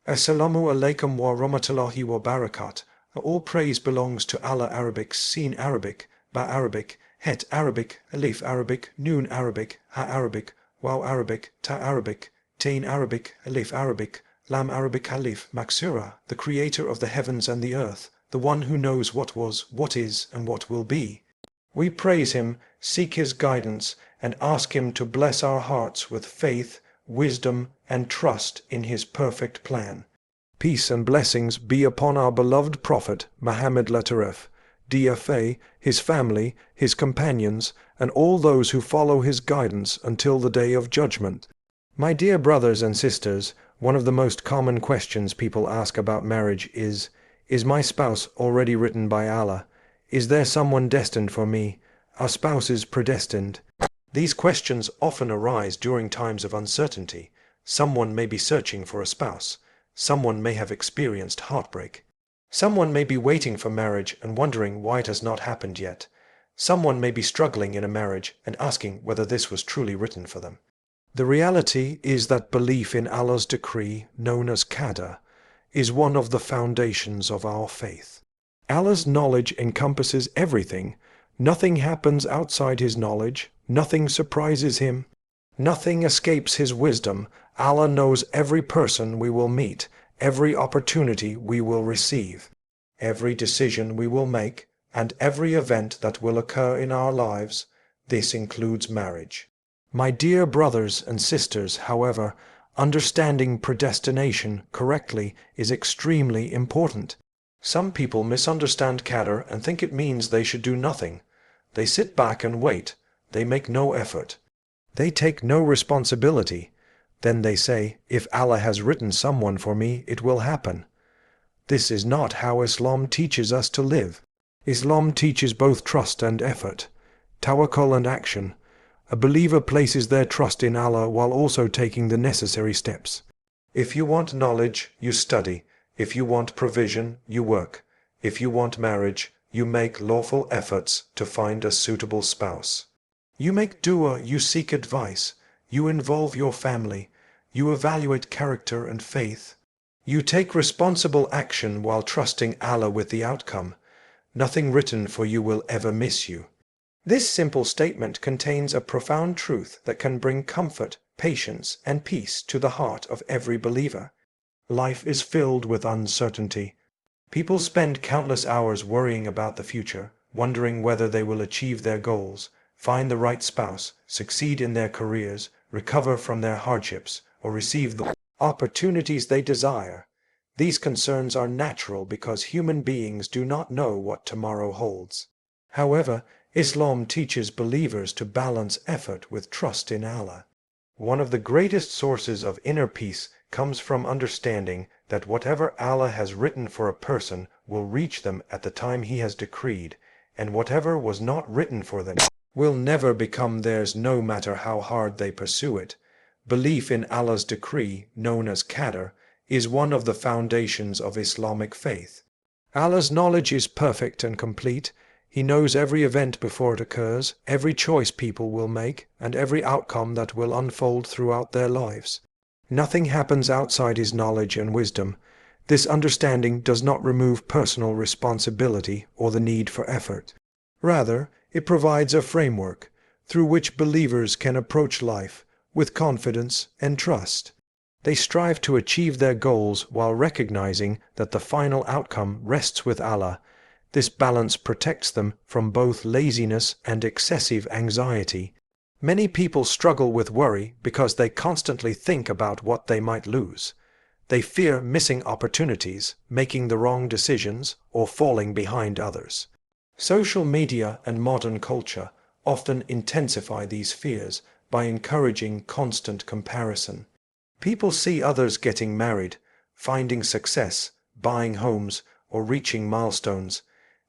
Assalamu alaikum wa rahmatullahi wa barakat. All praise belongs to Allah. Arabic, Sin Arabic, Ba Arabic, Het Arabic, Alif Arabic, Noon Arabic, Ha Arabic, Waw Arabic, Ta Arabic, Tain Arabic, Alif Arabic, Lam Arabic Alif, Maksura, the creator of the heavens and the earth, the one who knows what was, what is, and what will be. We praise him, seek his guidance, and ask him to bless our hearts with faith, wisdom, and trust in his perfect plan. Peace and blessings be upon our beloved Prophet Muhammad Lataref, DFA, his family, his companions, and all those who follow his guidance until the day of judgment. My dear brothers and sisters, one of the most common questions people ask about marriage is my spouse already written by Allah? Is there someone destined for me? Are spouses predestined? These questions often arise during times of uncertainty. Someone may be searching for a spouse. Someone may have experienced heartbreak. Someone may be waiting for marriage and wondering why it has not happened yet. Someone may be struggling in a marriage and asking whether this was truly written for them. The reality is that belief in Allah's decree, known as Qadr, is one of the foundations of our faith. Allah's knowledge encompasses everything. Nothing happens outside his knowledge. Nothing surprises him. Nothing escapes his wisdom. Allah knows every person we will meet, every opportunity we will receive, every decision we will make, and every event that will occur in our lives. This includes marriage. My dear brothers and sisters, however, understanding predestination correctly is extremely important. Some people misunderstand Qadr and think it means they should do nothing. They sit back and wait. They make no effort. They take no responsibility. Then they say, if Allah has written someone for me, it will happen. This is not how Islam teaches us to live. Islam teaches both trust and effort, tawakkul and action. A believer places their trust in Allah while also taking the necessary steps. If you want knowledge, you study. If you want provision, you work. If you want marriage, you make lawful efforts to find a suitable spouse. You make dua, you seek advice. You involve your family. You evaluate character and faith. You take responsible action while trusting Allah with the outcome. Nothing written for you will ever miss you. This simple statement contains a profound truth that can bring comfort, patience, and peace to the heart of every believer. Life is filled with uncertainty. People spend countless hours worrying about the future, wondering whether they will achieve their goals, find the right spouse, succeed in their careers, recover from their hardships, or receive the opportunities they desire. These concerns are natural because human beings do not know what tomorrow holds. However, Islam teaches believers to balance effort with trust in Allah. One of the greatest sources of inner peace comes from understanding that whatever Allah has written for a person will reach them at the time He has decreed, and whatever was not written for them will never become theirs no matter how hard they pursue it. Belief in Allah's decree, known as Qadr, is one of the foundations of Islamic faith. Allah's knowledge is perfect and complete. He knows every event before it occurs, every choice people will make, and every outcome that will unfold throughout their lives. Nothing happens outside His knowledge and wisdom. This understanding does not remove personal responsibility or the need for effort. Rather, it provides a framework through which believers can approach life with confidence and trust. They strive to achieve their goals while recognizing that the final outcome rests with Allah. This balance protects them from both laziness and excessive anxiety. Many people struggle with worry because they constantly think about what they might lose. They fear missing opportunities, making the wrong decisions, or falling behind others. Social media and modern culture often intensify these fears by encouraging constant comparison. People see others getting married, finding success, buying homes, or reaching milestones,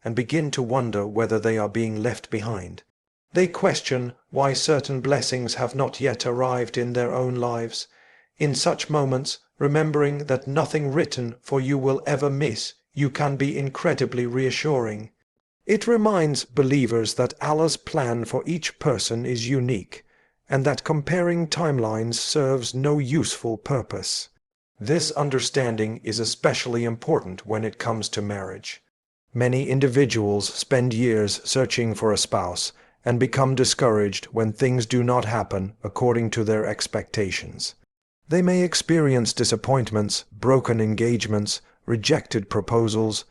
and begin to wonder whether they are being left behind. They question why certain blessings have not yet arrived in their own lives. In such moments, remembering that nothing written for you will ever miss, you can be incredibly reassuring. It reminds believers that Allah's plan for each person is unique, and that comparing timelines serves no useful purpose. This understanding is especially important when it comes to marriage. Many individuals spend years searching for a spouse and become discouraged when things do not happen according to their expectations. They may experience disappointments, broken engagements, rejected proposals,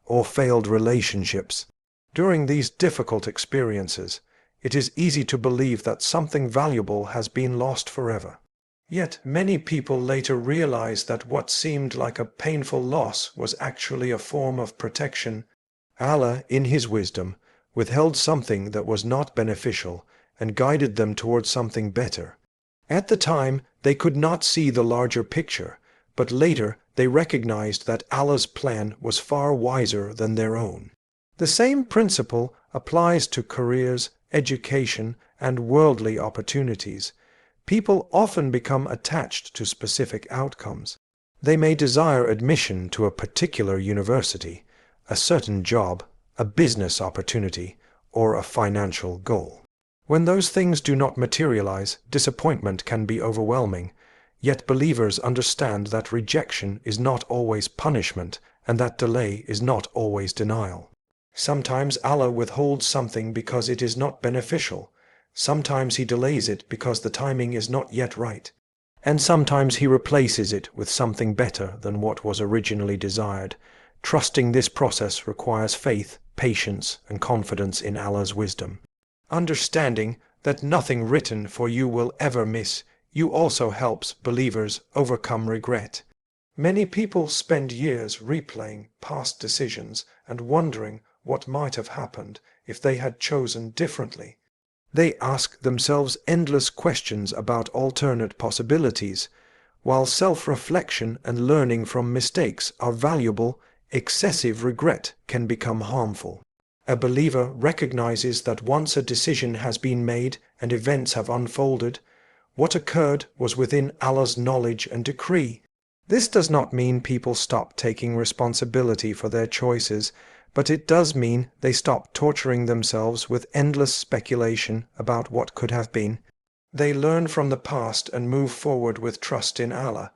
or failed relationships. During these difficult experiences, it is easy to believe that something valuable has been lost forever. Yet many people later realize that what seemed like a painful loss was actually a form of protection. Allah, in His wisdom, withheld something that was not beneficial and guided them towards something better. At the time, they could not see the larger picture, but later they recognized that Allah's plan was far wiser than their own. The same principle applies to careers, education, and worldly opportunities. People often become attached to specific outcomes. They may desire admission to a particular university, a certain job, a business opportunity, or a financial goal. When those things do not materialize, disappointment can be overwhelming, yet believers understand that rejection is not always punishment and that delay is not always denial. Sometimes Allah withholds something because it is not beneficial. Sometimes He delays it because the timing is not yet right. And sometimes He replaces it with something better than what was originally desired. Trusting this process requires faith, patience, and confidence in Allah's wisdom. Understanding that nothing written for you will ever miss you also helps believers overcome regret. Many people spend years replaying past decisions and wondering what might have happened if they had chosen differently. They ask themselves endless questions about alternate possibilities. While self-reflection and learning from mistakes are valuable, excessive regret can become harmful. A believer recognizes that once a decision has been made and events have unfolded, what occurred was within Allah's knowledge and decree. This does not mean people stop taking responsibility for their choices, but it does mean they stop torturing themselves with endless speculation about what could have been. They learn from the past and move forward with trust in Allah.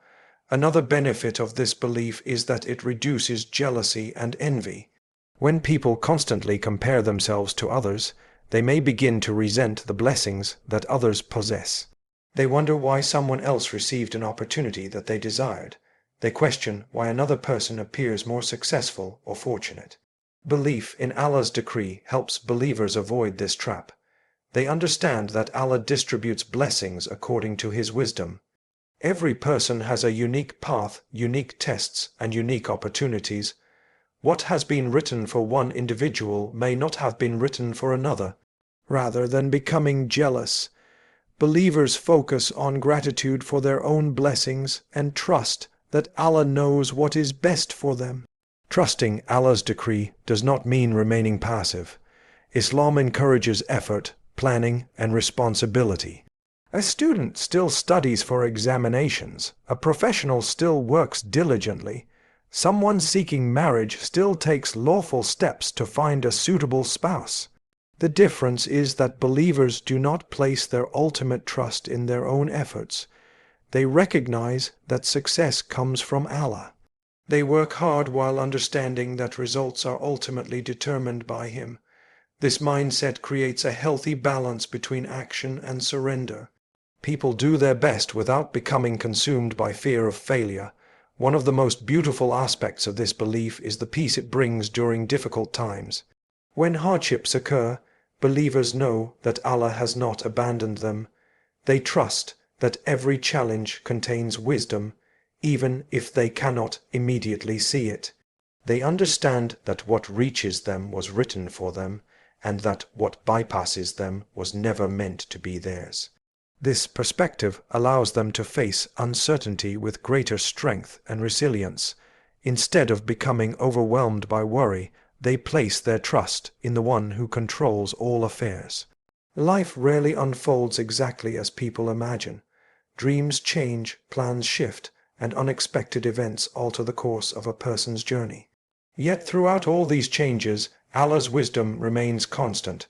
Another benefit of this belief is that it reduces jealousy and envy. When people constantly compare themselves to others, they may begin to resent the blessings that others possess. They wonder why someone else received an opportunity that they desired. They question why another person appears more successful or fortunate. Belief in Allah's decree helps believers avoid this trap. They understand that Allah distributes blessings according to His wisdom. Every person has a unique path, unique tests, and unique opportunities. What has been written for one individual may not have been written for another. Rather than becoming jealous, believers focus on gratitude for their own blessings and trust that Allah knows what is best for them. Trusting Allah's decree does not mean remaining passive. Islam encourages effort, planning, and responsibility. A student still studies for examinations. A professional still works diligently. Someone seeking marriage still takes lawful steps to find a suitable spouse. The difference is that believers do not place their ultimate trust in their own efforts. They recognize that success comes from Allah. They work hard while understanding that results are ultimately determined by Him. This mindset creates a healthy balance between action and surrender. People do their best without becoming consumed by fear of failure. One of the most beautiful aspects of this belief is the peace it brings during difficult times. When hardships occur, believers know that Allah has not abandoned them. They trust that every challenge contains wisdom, even if they cannot immediately see it. They understand that what reaches them was written for them, and that what bypasses them was never meant to be theirs. This perspective allows them to face uncertainty with greater strength and resilience. Instead of becoming overwhelmed by worry, they place their trust in the one who controls all affairs. Life rarely unfolds exactly as people imagine. Dreams change, plans shift, and unexpected events alter the course of a person's journey. Yet throughout all these changes, Allah's wisdom remains constant.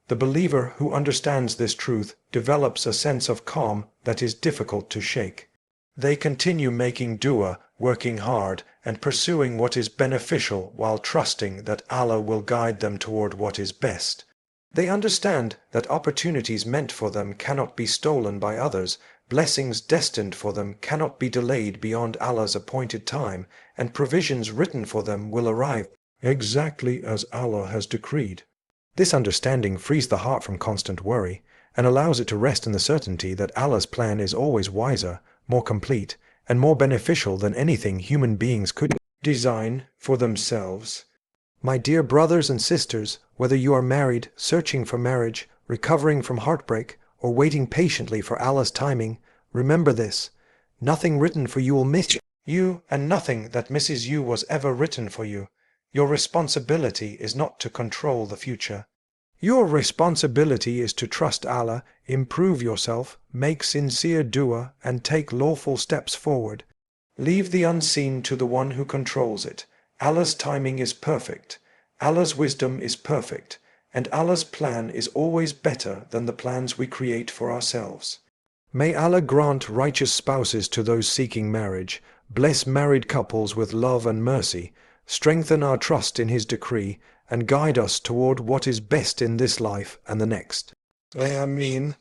The believer who understands this truth develops a sense of calm that is difficult to shake. They continue making dua, working hard, and pursuing what is beneficial while trusting that Allah will guide them toward what is best. They understand that opportunities meant for them cannot be stolen by others, blessings destined for them cannot be delayed beyond Allah's appointed time, and provisions written for them will arrive exactly as Allah has decreed. This understanding frees the heart from constant worry, and allows it to rest in the certainty that Allah's plan is always wiser, more complete, and more beneficial than anything human beings could design for themselves. My dear brothers and sisters, whether you are married, searching for marriage, recovering from heartbreak, or waiting patiently for Allah's timing, remember this: nothing written for you will miss you, and nothing that misses you was ever written for you. Your responsibility is not to control the future. Your responsibility is to trust Allah, improve yourself, make sincere dua, and take lawful steps forward. Leave the unseen to the one who controls it. Allah's timing is perfect. Allah's wisdom is perfect. And Allah's plan is always better than the plans we create for ourselves. May Allah grant righteous spouses to those seeking marriage, bless married couples with love and mercy, strengthen our trust in His decree, and guide us toward what is best in this life and the next. Ameen.